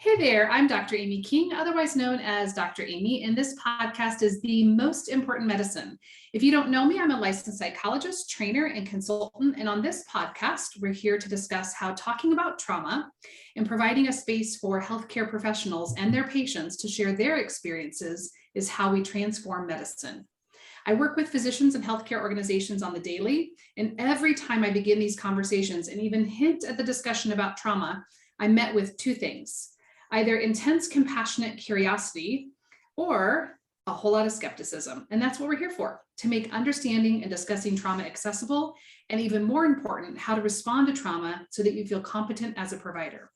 Hey there, I'm Dr. Amy King, otherwise known as Dr. Amy, and this podcast is The Most Important Medicine. If you don't know me, I'm a licensed psychologist, trainer, and consultant, and on this podcast, we're here to discuss how talking about trauma and providing a space for healthcare professionals and their patients to share their experiences is how we transform medicine. I work with physicians and healthcare organizations on the daily, and every time I begin these conversations and even hint at the discussion about trauma, I'm met with two things. Either intense, compassionate curiosity or a whole lot of skepticism. And that's what we're here for, to make understanding and discussing trauma accessible, and even more important, how to respond to trauma so that you feel competent as a provider.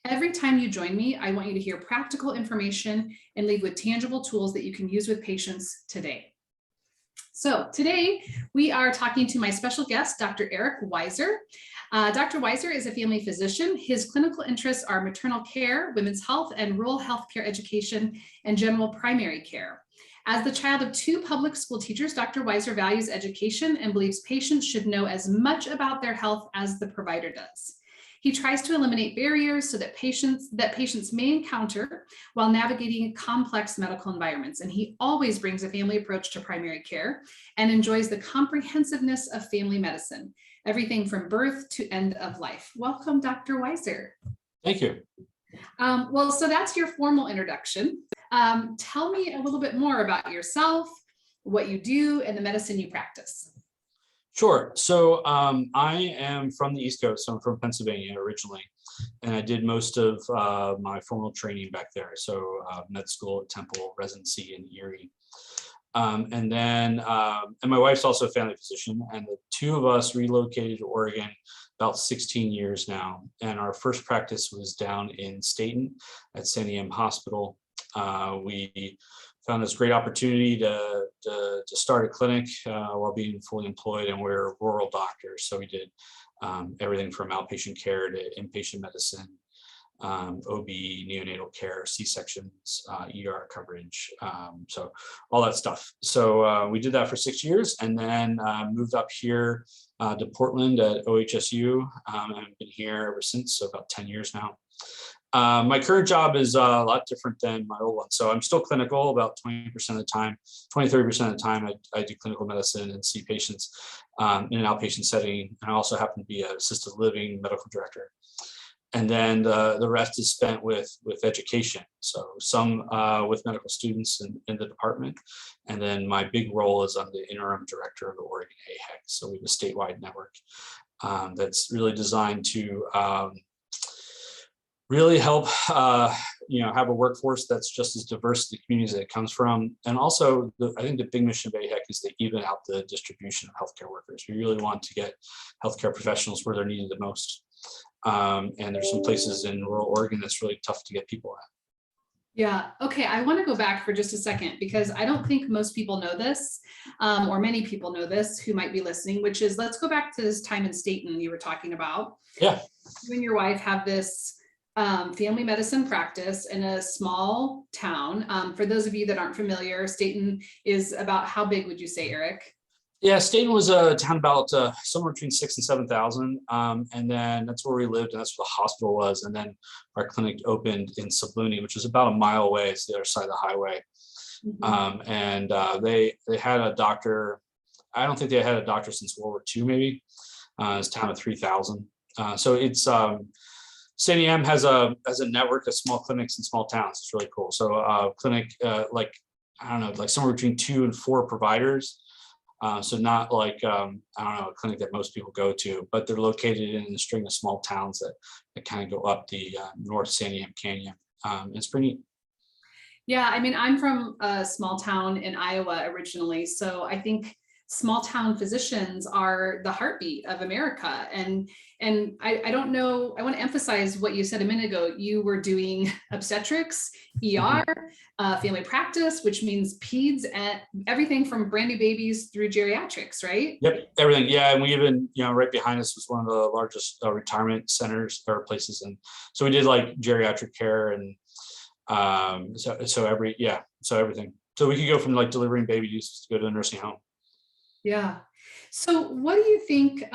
Every time you join me, I want you to hear practical information and leave with tangible tools that you can use with patients today. So today we are talking to my special guest, Dr. Eric Weiser. Dr. Weiser is a family physician. His clinical interests are maternal care, women's health, and rural healthcare education, and general primary care. As the child of two public school teachers, Dr. Weiser values education and believes patients should know as much about their health as the provider does. He tries to eliminate barriers so that patients may encounter while navigating complex medical environments. And he always brings a family approach to primary care and enjoys the comprehensiveness of family medicine, everything from birth to end of life. Welcome, Dr. Weiser. Thank you. So that's your formal introduction. Tell me a little bit more about yourself, what you do, and the medicine you practice. Sure. So I am from the East Coast. So I'm from Pennsylvania originally, and I did most of my formal training back there. So med school at Temple, residency in Erie. And my wife's also a family physician, and the two of us relocated to Oregon about 16 years now. And our first practice was down in Staten at Sandy Hospital. We found this great opportunity to start a clinic while being fully employed, and we're rural doctors. So we did everything from outpatient care to inpatient medicine, OB, neonatal care, C-sections, ER coverage, so all that stuff. So we did that for 6 years, and then moved up here to Portland at OHSU, and I've been here ever since, so about 10 years now. My current job is a lot different than my old one. So I'm still clinical about 20% of the time, 20-30% of the time I do clinical medicine and see patients in an outpatient setting. And I also happen to be an assisted living medical director. And then the rest is spent with education. So some with medical students in the department. And then my big role is I'm the interim director of the Oregon AHEC. So we have a statewide network that's really designed to really help have a workforce that's just as diverse as the communities that it comes from. And also, I think the big mission of AHEC is to even out the distribution of healthcare workers. We really want to get healthcare professionals where they're needed the most. And there's some places in rural Oregon that's really tough to get people at. Yeah. Okay. I want to go back for just a second because I don't think most people know this, or many people know this who might be listening, which is, let's go back to this time in Staten you were talking about. Yeah. You and your wife have this family medicine practice in a small town. For those of you that aren't familiar, Staten is about, how big would you say, Eric? Yeah, Staten was a town about somewhere between 6,000 and 7,000, and then that's where we lived, and that's where the hospital was. And then our clinic opened in Sablooney, which is about a mile away. It's the other side of the highway. Mm-hmm. They had a doctor. I don't think they had a doctor since World War II, maybe. It's a town of 3,000. So it's Sandy has a network of small clinics in small towns. It's really cool. So clinic like somewhere between 2 and 4 providers. So not like a clinic that most people go to, but they're located in a string of small towns that kind of go up the North Sandy Canyon. It's pretty neat. Yeah, I mean, I'm from a small town in Iowa originally, so I think small town physicians are the heartbeat of America. And I don't know, I want to emphasize what you said a minute ago. You were doing obstetrics, ER, family practice, which means peds, and everything from brand new babies through geriatrics, right? Yep, everything. Yeah, and we even, right behind us was one of the largest retirement centers or places. And so we did like geriatric care and so everything. So we could go from like delivering babies to go to a nursing home. Yeah. So what do you think,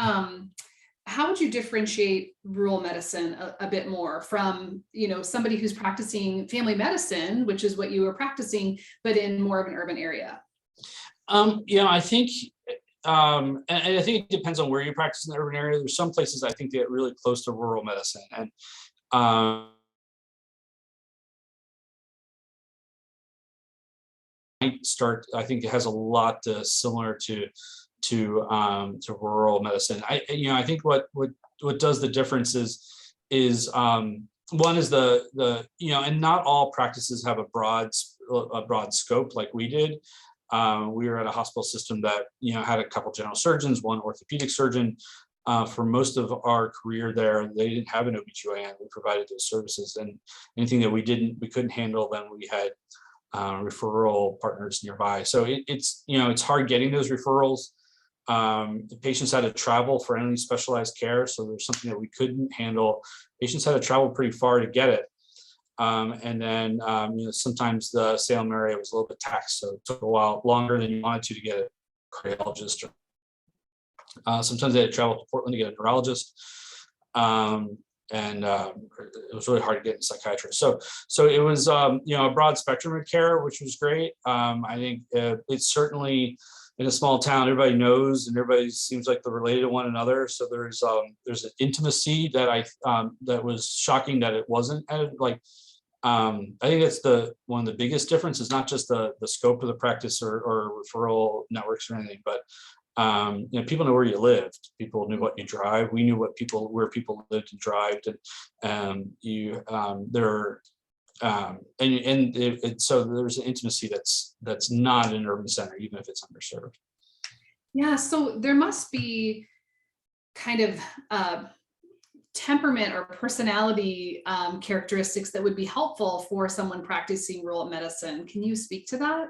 how would you differentiate rural medicine a bit more from, somebody who's practicing family medicine, which is what you were practicing, but in more of an urban area? I think, and I think it depends on where you practice in the urban area. There's some places I think get really close to rural medicine, and I think it has a lot similar to rural medicine. I think what does the difference is one is and not all practices have a broad scope like we did. We were at a hospital system that had a couple general surgeons, one orthopedic surgeon. For most of our career there, they didn't have an OBGYN. We provided those services, and anything that we couldn't handle, then we had referral partners nearby. So it's hard getting those referrals. The patients had to travel for any specialized care, so there's something that we couldn't handle. Patients had to travel pretty far to get it. And then sometimes the Salem area was a little bit taxed, so it took a while longer than you wanted to get a cardiologist. Sometimes they had to travel to Portland to get a neurologist. And it was really hard to get a psychiatrist. So it was a broad spectrum of care, which was great. I think it's certainly in a small town, everybody knows and everybody seems like they're related to one another. So there's an intimacy that that was shocking that it wasn't. I think that's one of the biggest differences, not just the scope of the practice or referral networks or anything, but people know where you lived. People knew what you drive. We knew where people lived and drived, and so there's an intimacy that's not in an urban center, even if it's underserved. Yeah, so there must be kind of temperament or personality characteristics that would be helpful for someone practicing rural medicine. Can you speak to that?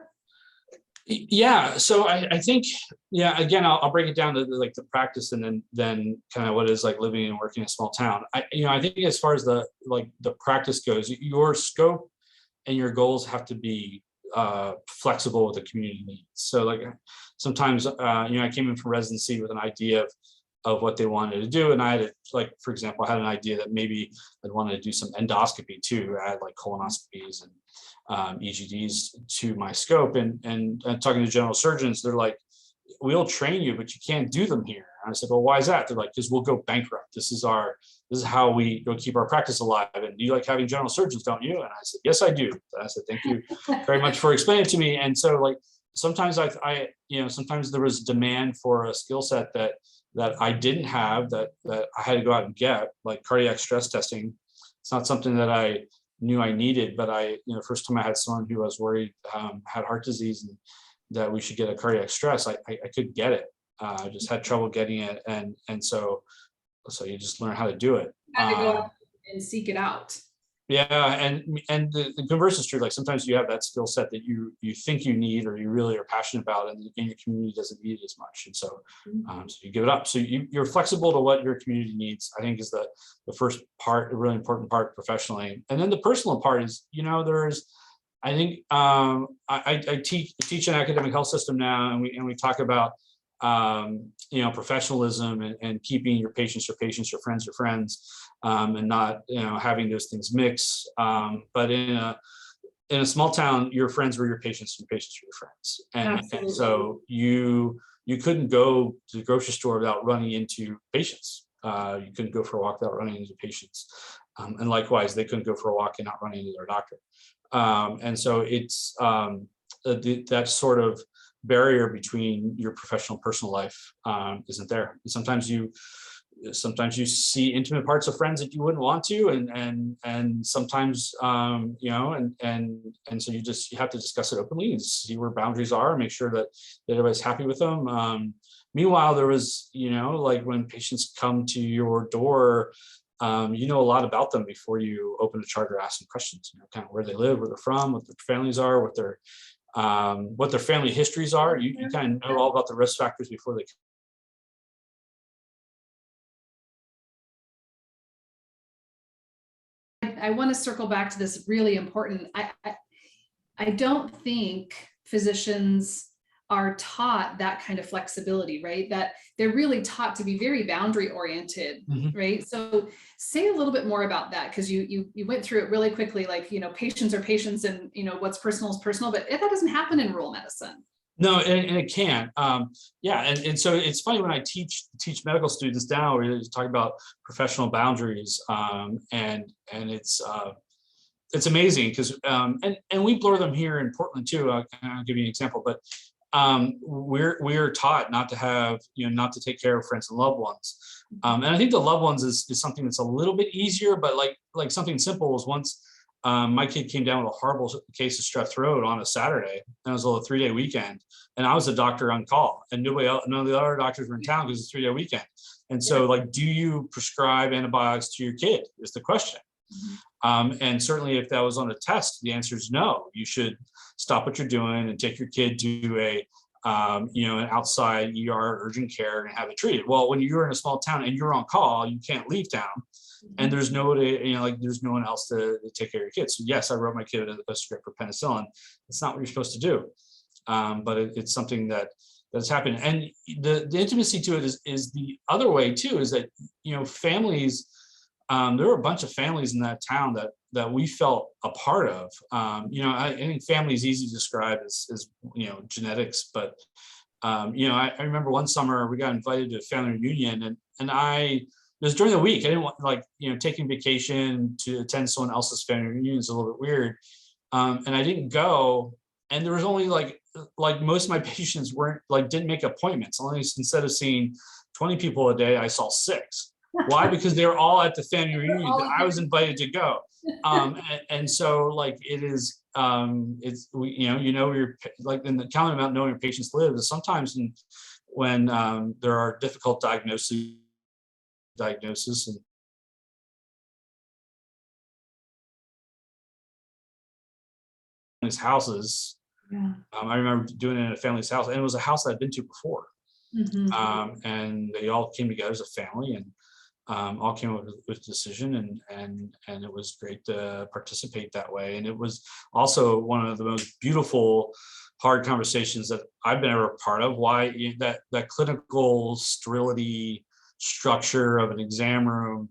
Yeah, so I think, again, I'll break it down to the practice, and then kind of what it is like living and working in a small town. I think as far as the practice goes, your scope and your goals have to be flexible with the community needs. So sometimes I came in from residency with an idea of what they wanted to do, and I had for example, I had an idea that maybe I'd wanted to do some endoscopy too, add colonoscopies and EGDs to my scope, and talking to general surgeons, they're like, we'll train you, but you can't do them here. And I said, well, why is that? They're like, because we'll go bankrupt. This is how we go keep our practice alive. And you like having general surgeons, don't you? And I said, yes, I do. And I said, thank you very much for explaining it to me. And so sometimes sometimes there was demand for a skill set that I didn't have, that I had to go out and get, like cardiac stress testing. It's not something that I knew I needed, but the first time I had someone who I was worried had heart disease and that we should get a cardiac stress, I could get it. I just had trouble getting it, and so you just learn how to do it. You had to go out and seek it out. Yeah, and the converse is true. Sometimes you have that skill set that you think you need or you really are passionate about, and your community doesn't need it as much, and so you give it up. So you're flexible to what your community needs, I think, is the first part, a really important part professionally. And then the personal part is, I think I teach an academic health system now, and we talk about professionalism and keeping your patients, your friends, and not having those things mix. But in a small town, your friends were your patients, your patients were your friends, and so you couldn't go to the grocery store without running into patients. You couldn't go for a walk without running into patients, and likewise, they couldn't go for a walk and not running into their doctor. And so it's that sort of barrier between your professional and personal life isn't there. And sometimes you see intimate parts of friends that you wouldn't want to, and sometimes and so you have to discuss it openly and see where boundaries are and make sure that everybody's happy with them. Meanwhile, there was when patients come to your door, a lot about them before you open a chart or ask them questions, kind of where they live, where they're from, what their families are, what their family histories are. You kind of know all about the risk factors before they. I want to circle back to this really important. I don't think physicians are taught that kind of flexibility, right? That they're really taught to be very boundary oriented, Mhm. right? So say a little bit more about that, because you went through it really quickly, like, patients are patients, and what's personal is personal, but that doesn't happen in rural medicine. No, and it can. Yeah, and so it's funny when I teach medical students now, we talk about professional boundaries, and it's amazing because and we blur them here in Portland too. I'll give you an example, but we're taught not to have, not to take care of friends and loved ones, and I think the loved ones is something that's a little bit easier, but like something simple was once. My kid came down with a horrible case of strep throat on a Saturday, and it was a 3-day weekend, and I was the doctor on call, and nobody else, none of the other doctors were in town because it's a 3-day weekend. And so, like, do you prescribe antibiotics to your kid? Is the question. And certainly if that was on a test, the answer is no. You should stop what you're doing and take your kid to an outside ER urgent care and have it treated. Well, when you're in a small town and you're on call, you can't leave town, and there's nobody, there's no one else to take care of your kids. So yes, I wrote my kid a script for penicillin. It's not what you're supposed to do, but it's something that's happened. And the intimacy to it is the other way too. Is that families. There were a bunch of families in that town that we felt a part of. I think family is easy to describe as genetics, but I remember one summer we got invited to a family reunion, and it was during the week. I didn't want, taking vacation to attend someone else's family reunion is a little bit weird, and I didn't go. And there was only like most of my patients didn't make appointments. Only instead of seeing 20 people a day, I saw 6. Why? Because they were all at the family reunion that I was invited to go. And so it is, it's, you're like in the counting about knowing your patients live is sometimes when there are difficult diagnoses and houses. Yeah. I remember doing it in a family's house, and it was a house I'd been to before. And they all came together as a family, and all came up with a decision, and it was great to participate that way. And it was also one of the most beautiful, hard conversations that I've been ever a part of. Why that clinical sterility structure of an exam room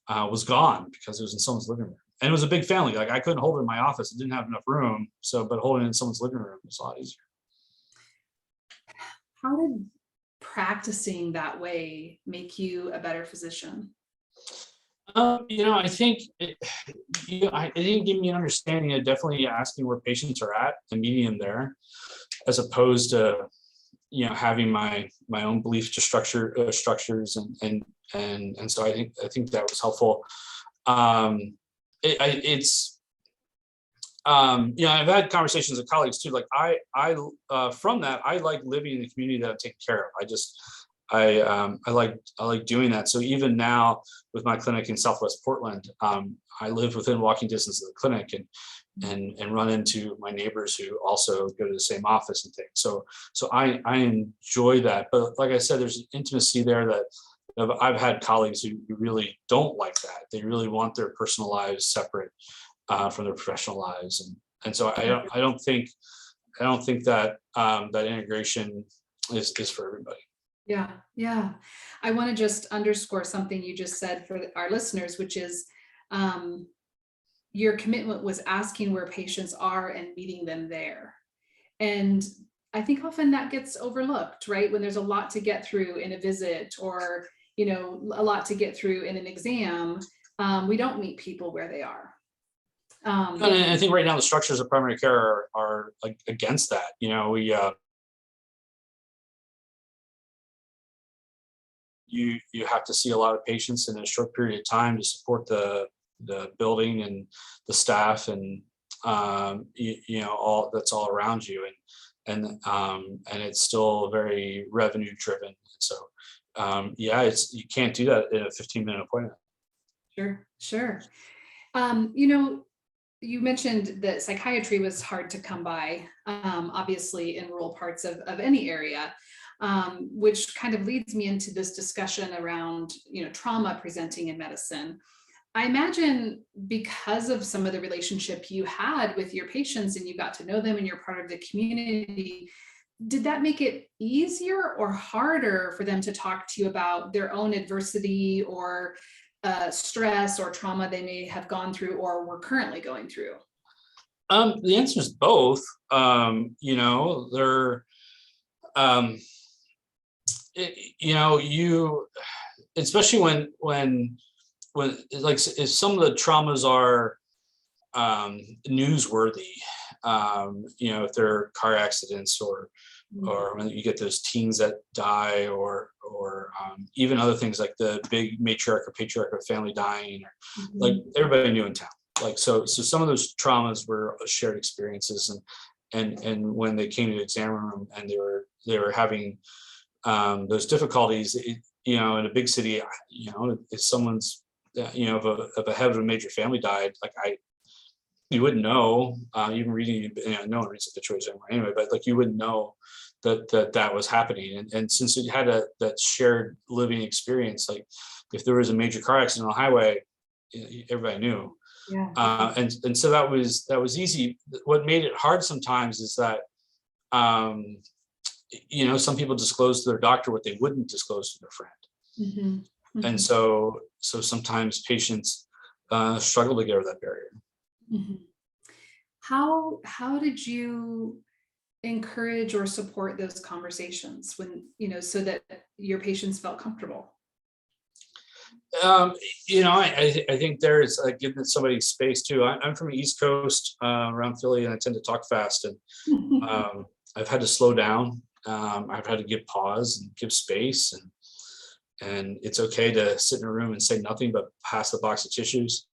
was gone because it was in someone's living room. And it was a big family. Like, I couldn't hold it in my office. It didn't have enough room. But holding it in someone's living room was a lot easier. How did practicing that way make you a better physician? I think it didn't give me an understanding of definitely asking where patients are at and meeting them there, as opposed to having my own belief to structures, and so I think that was helpful. I've had conversations with colleagues too. Like I from that, I like living in the community that I'm taking care of. I like doing that. So even now with my clinic in Southwest Portland, I live within walking distance of the clinic, and run into my neighbors who also go to the same office and things. So I enjoy that. But like I said, there's an intimacy there that I've had colleagues who really don't like that. They really want their personal lives separate from their professional lives, and so I don't think that that integration is for everybody. Yeah. I want to just underscore something you just said for our listeners, which is your commitment was asking where patients are and meeting them there. And I think often that gets overlooked, right? When there's a lot to get through in a visit, or, a lot to get through in an exam, we don't meet people where they are. And I think right now the structures of primary care are like against that. You have to see a lot of patients in a short period of time to support the building and the staff, and all that's all around you, and it's still very revenue driven. So you can't do that in a 15-minute appointment. Sure. You mentioned that psychiatry was hard to come by, obviously in rural parts of any area, which kind of leads me into this discussion around, trauma presenting in medicine. I imagine because of some of the relationship you had with your patients and you got to know them and you're part of the community, did that make it easier or harder for them to talk to you about their own adversity or stress or trauma they may have gone through or were currently going through? The answer is both. They're, um, you, especially when like if some of the traumas are newsworthy, if they're car accidents or when you get those teens that die or even other things like the big matriarch or patriarch of family dying, or like everybody knew in town. Like so some of those traumas were shared experiences, and when they came to the exam room and they were having those difficulties, in a big city, if someone's if a head of a major family died, like you wouldn't know, even reading, no one reads obituaries anymore anyway, but like you wouldn't know that was happening. And since it had that shared living experience, like if there was a major car accident on the highway, everybody knew. Yeah. And so that was easy. What made it hard sometimes is that, some people disclose to their doctor what they wouldn't disclose to their friend. And so sometimes patients struggle to get over that barrier. How did you encourage or support those conversations when, so that your patients felt comfortable? I think there's giving somebody space too. I'm from the East Coast, around Philly, and I tend to talk fast, and I've had to slow down. I've had to give pause and give space, and it's okay to sit in a room and say nothing but pass the box of tissues.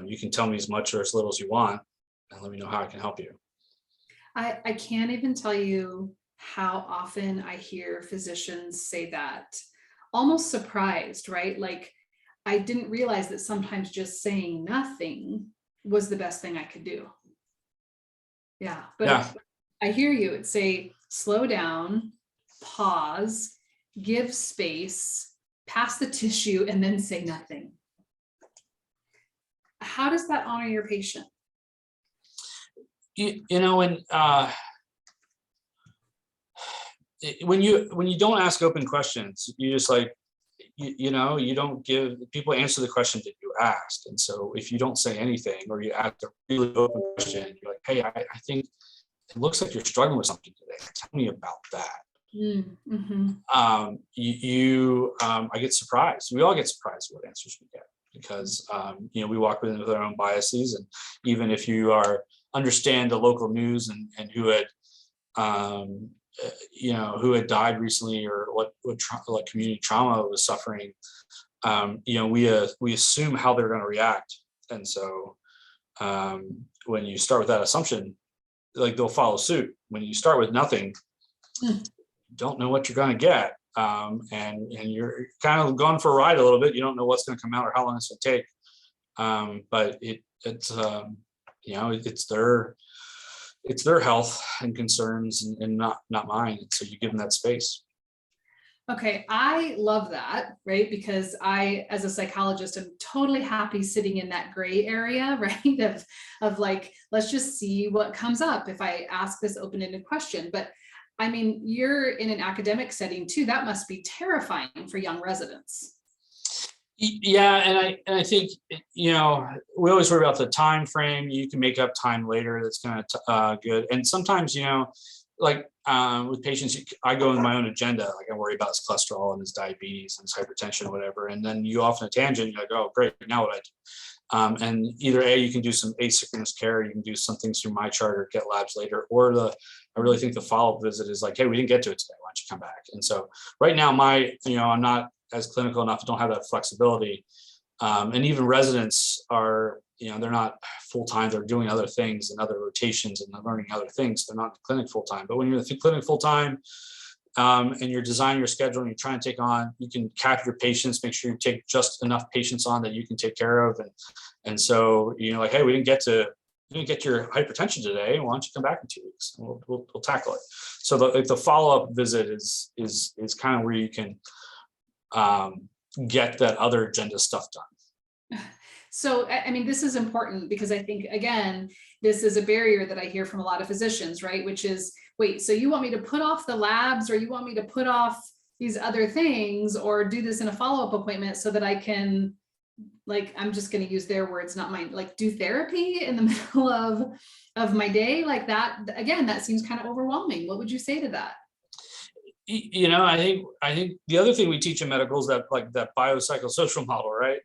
You can tell me as much or as little as you want, and let me know how I can help you. I can't even tell you how often I hear physicians say that, almost surprised, right? Like, I didn't realize that sometimes just saying nothing was the best thing I could do. Yeah, but Yeah. I hear you. It's say, slow down, pause, give space, pass the tissue, and then say nothing. How does that honor your patient? When you don't ask open questions, you just like, you don't give people answer the question that you asked. And so if you don't say anything, or you ask a really open question, you're like, hey, I think it looks like you're struggling with something today. Tell me about that. I get surprised. We all get surprised what answers we get, because we walk with our own biases. And even if you understand the local news and who had died recently, or what community trauma was suffering, we assume how they're going to react. And so when you start with that assumption, like, they'll follow suit. When you start with nothing, you don't know what you're going to get, and you're kind of going for a ride a little bit. You don't know what's going to come out or how long it's going to take, but it's their health and concerns, and not mine. And so you give them that space. Okay, I love that, right? Because I, as a psychologist, am totally happy sitting in that gray area, right? Of like, let's just see what comes up if I ask this open-ended question. But I mean, you're in an academic setting too. That must be terrifying for young residents. Yeah, and I think we always worry about the time frame. You can make up time later. That's kind of good. And sometimes with patients, I go in my own agenda. Like, I worry about his cholesterol and his diabetes and his hypertension or whatever. And then you off on a tangent. You're like, oh, great. Now what I do? And either you can do some asynchronous care. You can do some things through my chart or get labs later. Or I really think the follow-up visit is like, hey, we didn't get to it today. Why don't you come back? And so right now, I'm not as clinical enough, don't have that flexibility. And even residents are, they're not full-time, they're doing other things and other rotations and learning other things. They're not in the clinic full-time. But when you're in the clinic full-time, and you're designing your schedule and you're trying to take on, you can cap your patients, make sure you take just enough patients on that you can take care of. And so, like, hey, we didn't get your hypertension today. Why don't you come back in 2 weeks? We'll tackle it. So the follow-up visit is kind of where you can get that other agenda stuff done. So, I mean, this is important because I think, again, this is a barrier that I hear from a lot of physicians, right? Which is, wait, so you want me to put off the labs, or you want me to put off these other things, or do this in a follow-up appointment so that I can, like, I'm just going to use their words, not mine, like do therapy in the middle of my day like that. Again, that seems kind of overwhelming. What would you say to that? I think the other thing we teach in medical is that, like, that biopsychosocial model, right?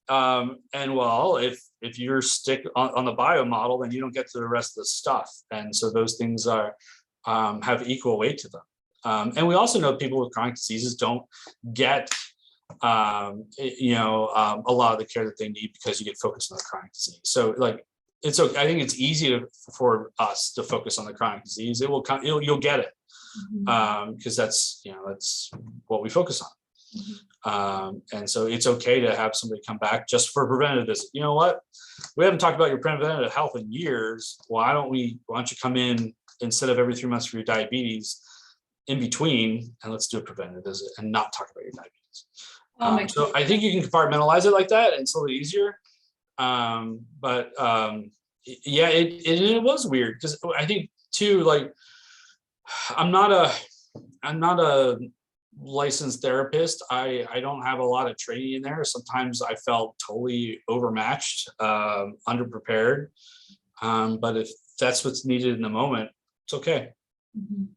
And well, if you're stick on the bio model, then you don't get to the rest of the stuff, and so those things are have equal weight to them. And we also know people with chronic diseases don't get a lot of the care that they need because you get focused on the chronic disease. So, like, it's okay. I think it's easy for us to focus on the chronic disease. It will come. You'll get it, Mhm. because that's what we focus on. Mhm. And so it's okay to have somebody come back just for a preventative visit. You know what? We haven't talked about your preventative health in years. Why don't you come in instead of every 3 months for your diabetes, in between, and let's do a preventative visit and not talk about your diabetes. Oh my So I think goodness. you can compartmentalize it like that, and it's a little easier. But yeah, it was weird because I think too, like, I'm not a I'm not a licensed therapist. I don't have a lot of training in there. Sometimes I felt totally overmatched, underprepared. But if that's what's needed in the moment, it's okay. Mhm.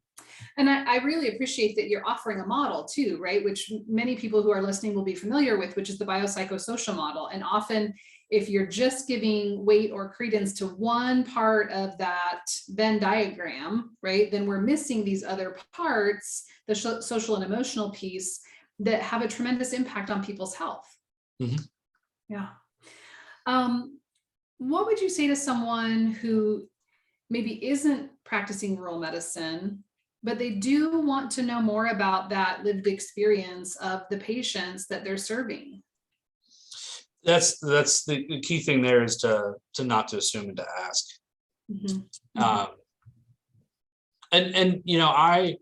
And I really appreciate that you're offering a model too, right? Which many people who are listening will be familiar with, which is the biopsychosocial model. And often, if you're just giving weight or credence to one part of that Venn diagram, right, then we're missing these other parts, the social and emotional piece, that have a tremendous impact on people's health. Mhm. Yeah. Um, what would you say to someone who maybe isn't practicing rural medicine, but they do want to know more about that lived experience of the patients that they're serving? That's the key thing there, is to not to assume and to ask. Mhm, mhm, Um, and I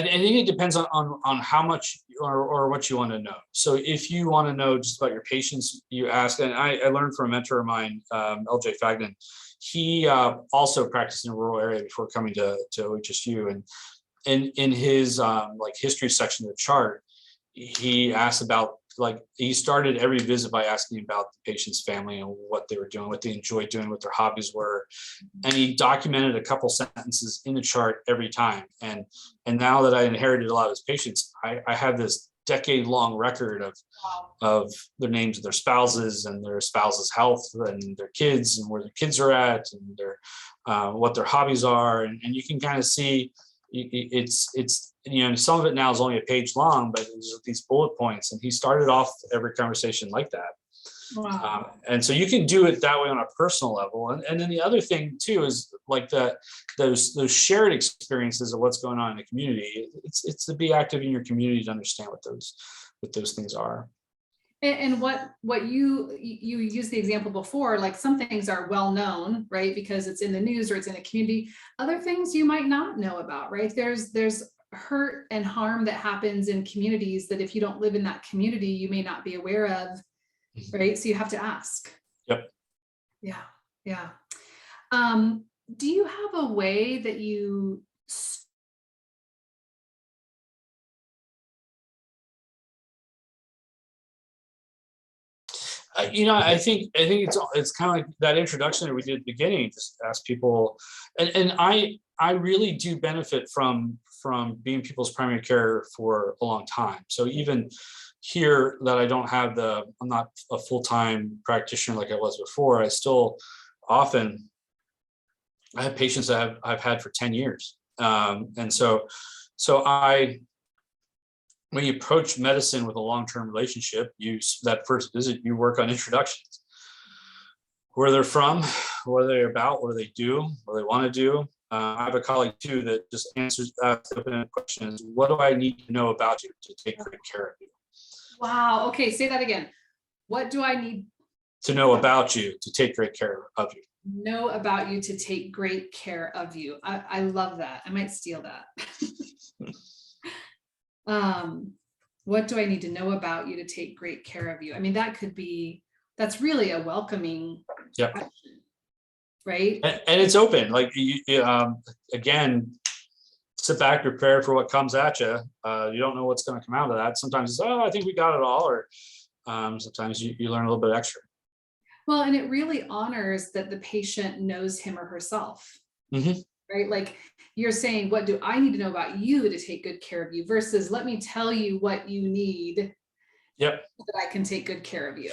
think it depends on how much or what you want to know. So if you want to know just about your patients, you ask. And I learned from a mentor of mine, LJ Fagnan. He also practiced in a rural area before coming to OHSU, and in his like history section of the chart, he asked about, like, he started every visit by asking about the patient's family and what they were doing, what they enjoyed doing, what their hobbies were, and he documented a couple sentences in the chart every time. And now that I inherited a lot of his patients, I have this decade-long record wow. of their names of their spouses and their spouses' health and their kids and where their kids are at and their what their hobbies are, and you can kind of see it's some of it now is only a page long, but there's these bullet points, and he started off every conversation like that. Wow. And so you can do it that way on a personal level. And then the other thing too is, like, that those shared experiences of what's going on in the community. It's to be active in your community to understand what those things are. And what you used the example before, like some things are well known, right? Because it's in the news or it's in a community. Other things you might not know about, right? There's hurt and harm that happens in communities that if you don't live in that community, you may not be aware of, Mhm. right? So you have to ask. Yep. Yeah. Yeah. Um, do you have a way that you I think it's kind of like that introduction that we did at the beginning. Just ask people, and I really do benefit from being people's primary care for a long time. So even here, that I don't have I'm not a full-time practitioner like I was before. I still often I have patients that I've had for 10 years. And so when you approach medicine with a long-term relationship, that first visit, you work on introductions, where they're from, what they're about, what do they do, what they want to do. I have a colleague too that just answers open questions. What do I need to know about you to take great care of you? wow, okay, say that again. What do I need To know about you to take great care of you. to know about you to take great care of you? I love that. I might steal that. um, What do I need to know about you to take great care of you? I mean, that's really a welcoming Yep. question, right? And it's open, like again, sit back, prepare for what comes at you. You don't know what's going to come out of that. Sometimes it's, oh, I think we got it all, or sometimes you learn a little bit extra. Well, and it really honors that the patient knows him or herself, Mhm. right? Like you're saying, what do I need to know about you to take good care of you versus let me tell you what you need Yep. so that I can take good care of you.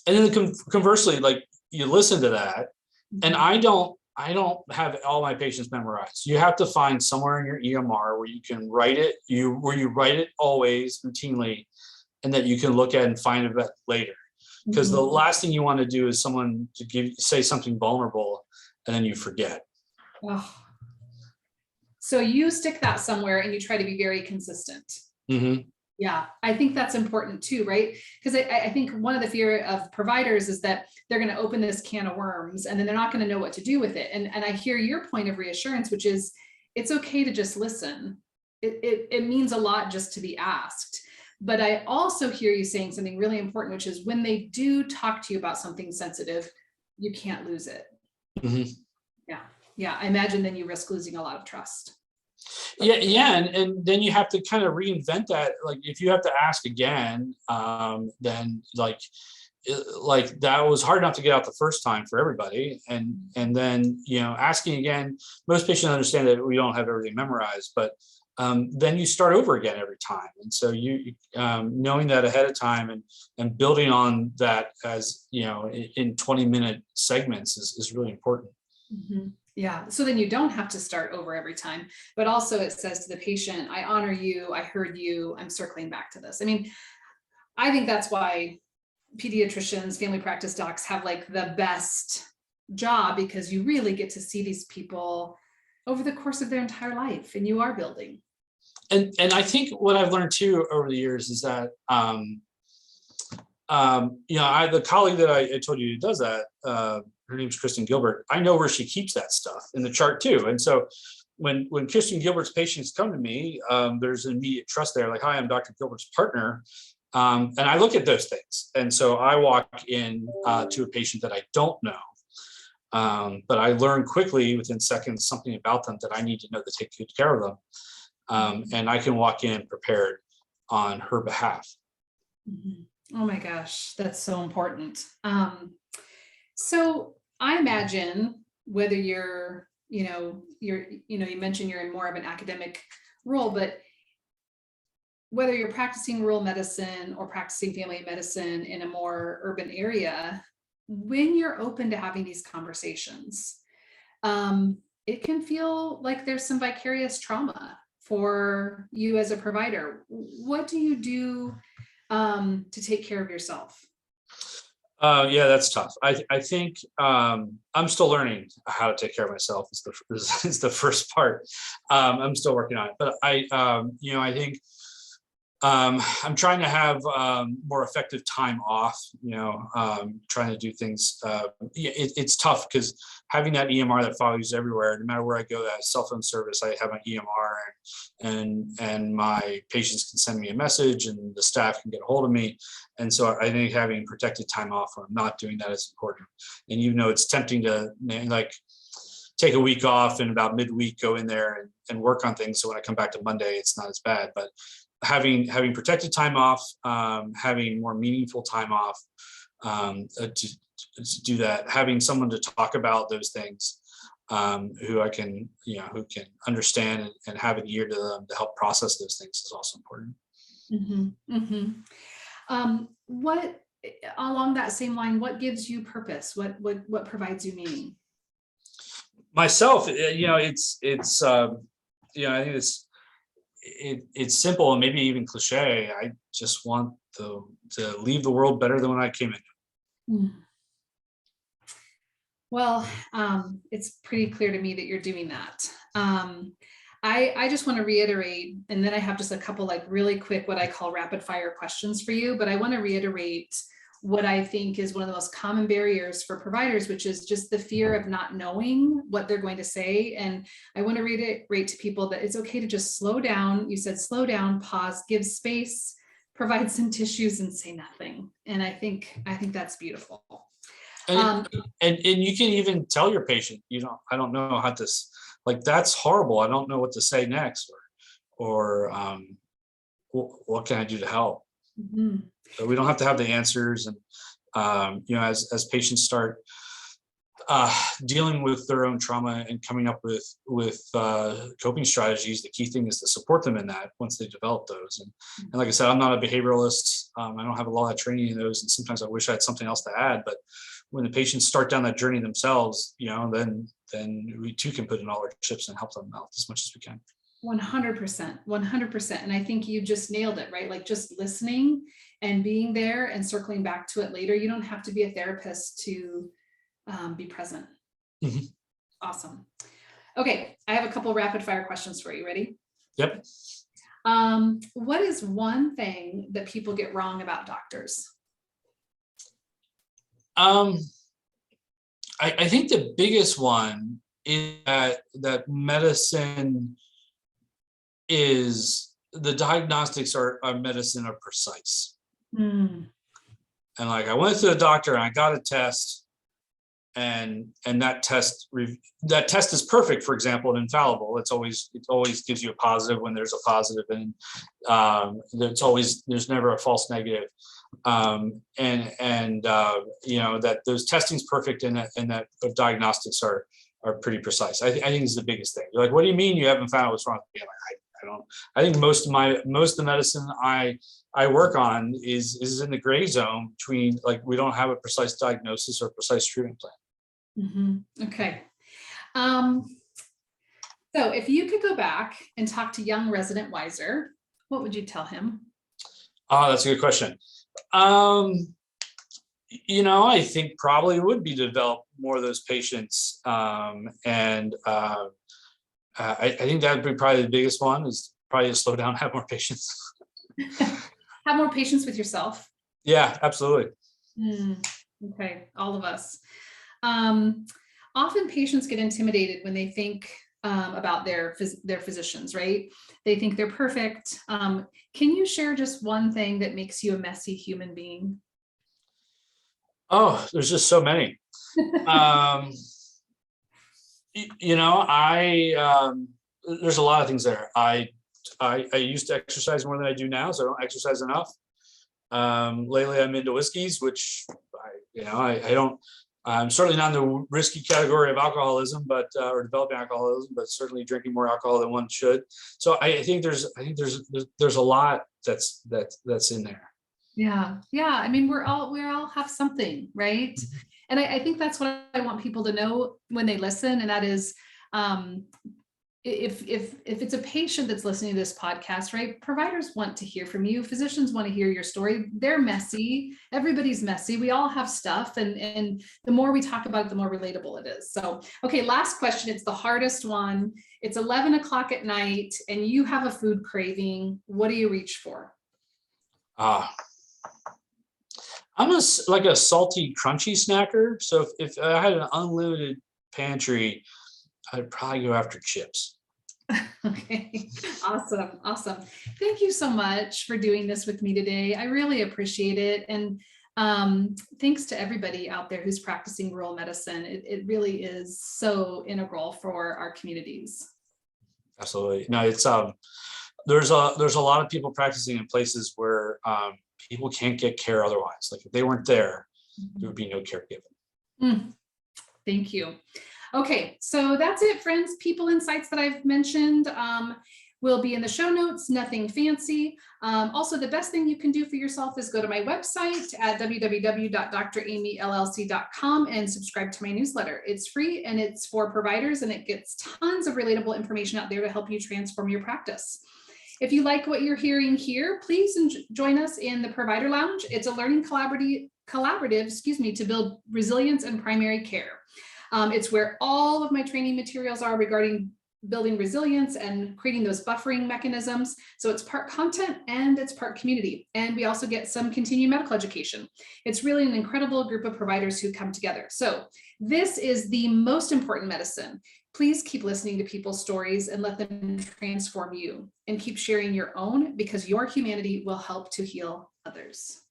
And then conversely, like you listen to that, and Mhm. I don't have all my patients memorized. You have to find somewhere in your EMR where you can write it, where you write it always routinely, and that you can look at and find it later. Because the Mhm. last thing you want to do is someone to say something vulnerable and then you forget. Oh. So you stick that somewhere and you try to be very consistent. Mm-hmm. Yeah, I think that's important too, right? Because I think one of the fear of providers is that they're going to open this can of worms and then they're not going to know what to do with it. And I hear your point of reassurance, which is it's okay to just listen. It means a lot just to be asked. But I also hear you saying something really important, which is when they do talk to you about something sensitive, you can't lose it. Mm-hmm. Yeah. Yeah. I imagine then you risk losing a lot of trust. Yeah, and then you have to kind of reinvent that. Like if you have to ask again, then like that was hard enough to get out the first time for everybody, and then asking again. Most patients understand that we don't have everything memorized, but then you start over again every time, and so you knowing that ahead of time and building on that as in 20-minute segments is really important. Mhm. Yeah. So then you don't have to start over every time, but also it says to the patient, I honor you. I heard you. I'm circling back to this. I mean, I think that's why pediatricians, family practice docs have like the best job because you really get to see these people over the course of their entire life and you are building. And I think what I've learned too over the years is that the colleague that I told you who does that, her name's Kristen Gilbert. I know where she keeps that stuff in the chart too. And so when Kristen Gilbert's patients come to me, there's an immediate trust there. Like, hi, I'm Dr. Gilbert's partner. And I look at those things. And so I walk in to a patient that I don't know. But I learn quickly within seconds something about them that I need to know to take good care of them. And I can walk in prepared on her behalf. Mhm. Oh my gosh, that's so important. So I imagine whether you mentioned you're in more of an academic role, but whether you're practicing rural medicine or practicing family medicine in a more urban area, when you're open to having these conversations, it can feel like there's some vicarious trauma for you as a provider. What do you do to take care of yourself? Yeah, that's tough. I think I'm still learning how to take care of myself. Is the first part. I'm still working on it, but I think I'm trying to have more effective time off. Trying to do things. It's tough because having that EMR that follows everywhere, no matter where I go, that cell phone service, I have my EMR, and my patients can send me a message, and the staff can get a hold of me. And so I think having protected time off when I'm not doing that is important. And it's tempting to like take a week off and about midweek go in there and work on things. So when I come back to Monday, it's not as bad. But having protected time off, having more meaningful time off to do that, having someone to talk about those things, who can understand and have an ear to them to help process those things is also important. Mhm, mhm. What along that same line, what gives you purpose? What provides you meaning? Myself, I think it's simple and maybe even cliche. I just want to leave the world better than when I came in. Mm. Well, it's pretty clear to me that you're doing that. I just want to reiterate, and then I have just a couple like really quick, what I call rapid fire questions for you, but I want to reiterate what I think is one of the most common barriers for providers, which is just the fear of not knowing what they're going to say. And I want to reiterate to people that it's okay to just slow down. You said slow down, pause, give space provide some tissues and say nothing. And I think that's beautiful. And you can even tell your patient, I don't know how to, like, that's horrible. I don't know what to say next, or what can I do to help? Mm-hmm. So we don't have to have the answers. And as patients start dealing with their own trauma and coming up with coping strategies, the key thing is to support them in that once they develop those. And like I said, I'm not a behavioralist. I don't have a lot of training in those, and sometimes I wish I had something else to add. But when the patients start down that journey themselves, then we too can put in all our chips and help them out as much as we can. 100%. And I think you just nailed it, right? Like just listening and being there and circling back to it later. You don't have to be a therapist to be present. Mm-hmm. Awesome. Okay, I have a couple rapid fire questions for you. Ready? Yep. What is one thing that people get wrong about doctors? I think the biggest one is that medicine is, the diagnostics are medicine are precise. Mm. And like, I went to the doctor and I got a test, and that test is perfect, for example, and infallible. It always gives you a positive when there's a positive, and there's never a false negative. That those testing's perfect, and that the diagnostics are pretty precise. I think is the biggest thing. You're like, what do you mean you haven't found out what's wrong with me? I think most of the medicine I work on is in the gray zone between, like, we don't have a precise diagnosis or precise treatment plan. Mm-hmm. Okay. So if you could go back and talk to young resident Weiser, what would you tell him? Oh, that's a good question. I think probably would be to develop more of those patients. I think that would be probably the biggest one, is probably to slow down, have more patience. Have more patience with yourself. Yeah, absolutely. Okay, all of us. Often patients get intimidated when they think about their physicians, right? They think they're perfect. Can you share just one thing that makes you a messy human being? Oh, there's just so many. There's a lot of things there. I used to exercise more than I do now, so I don't exercise enough. Lately I'm into whiskeys, which I don't, I'm certainly not in the risky category of alcoholism, or developing alcoholism, but certainly drinking more alcohol than one should. So I think there's a lot that's in there. Yeah. I mean, we all have something, right? Mm-hmm. And I think that's what I want people to know when they listen, and that is, if it's a patient that's listening to this podcast, right? Providers want to hear from you. Physicians want to hear your story. They're messy. Everybody's messy. We all have stuff. And the more we talk about it, the more relatable it is. So, okay, last question. It's the hardest one. It's 11 o'clock at night and you have a food craving. What do you reach for? I'm like a salty, crunchy snacker. So if I had an unlimited pantry, I'd probably go after chips. Okay, awesome. Thank you so much for doing this with me today. I really appreciate it. And thanks to everybody out there who's practicing rural medicine. It really is so integral for our communities. Absolutely. No, it's there's a lot of people practicing in places where people can't get care otherwise. Like if they weren't there, there would be no care given. Thank you. Okay, so that's it, friends. People insights that I've mentioned will be in the show notes, nothing fancy. Also, the best thing you can do for yourself is go to my website at www.dramyllc.com and subscribe to my newsletter. It's free and it's for providers, and it gets tons of relatable information out there to help you transform your practice. If you like what you're hearing here, please join us in the Provider Lounge. It's a learning collaborative, to build resilience in primary care. It's where all of my training materials are regarding building resilience and creating those buffering mechanisms. So it's part content and it's part community. And we also get some continuing medical education. It's really an incredible group of providers who come together. So this is the most important medicine. Please keep listening to people's stories and let them transform you, and keep sharing your own, because your humanity will help to heal others.